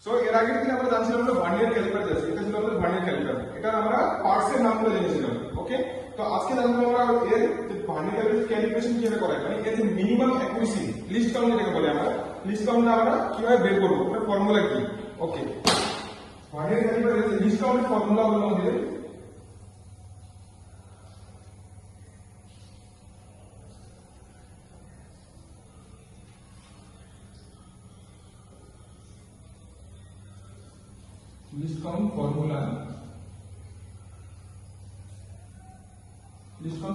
So এর আগের দিন আমরা জানছিলাম যে ভার্নিয়ার ক্যালিপার আছে, এটা ছিল আমাদের ভার্নিয়ার ক্যালিপার, এটা আমরা পার্টস এর নামগুলো জেনেছিলাম। ওকে, তো আজকে জানবো আমরা এর যে ভার্নিয়ার ক্যালিব্রেশন কিভাবে করা হয়, মানে এর যে মিনিমাম অ্যাকুরেসি লিস্ট কাউন্ট যেটাকে বলে আমরা, লিস্ট কাউন্টটা আমরা কিভাবে বের করবো, ওটার ফর্মুলা কি। ওকে, ভার্নিয়ার ক্যালিপারের যে লিস্ট কাউন্টের ফর্মুলা হলো আমাদের लिस्ट काउंट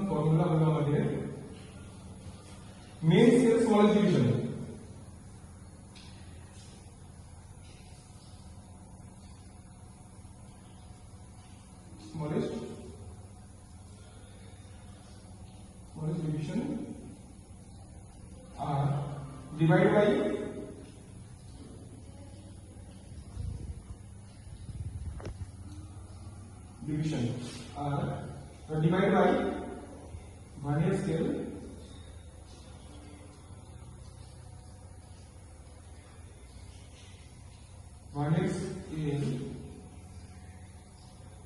फॉर्मूला হলো আমাদের main scale smallest division, smallest division আর ডিवाइड बाय डिवीजन और divide by vernier scale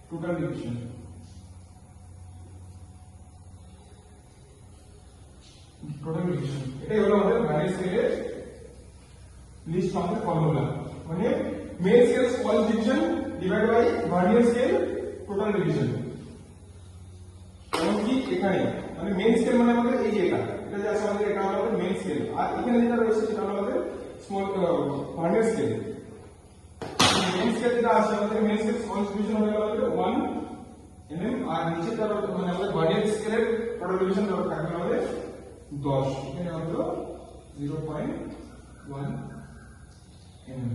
total division. এটাই হলো আমাদের ভার্নিয়ার স্কেলের লিস্ট কাউন্টের ফর্মুলা, মানে main scale small division divide by vernier scale total division. এমনকি এখানে মানে মেন স্কেল মানে আমাদের এই যে এটা যে আছে আমাদের, এটা আমাদের মেন স্কেল, আর এখানে যেটা রয়েছে সেটা হলো আমাদের small vernier scale. Main scale যেটা আছে আমাদের মেন স্কেল স্মল ডিভিশন হলো আমাদের 1 mm, আর নিচে তার মানে আমাদের ভার্নিয়ার স্কেলের টোটাল ডিভিশন থাকবে আমাদের 10, এখানে হলো 0.1 mm।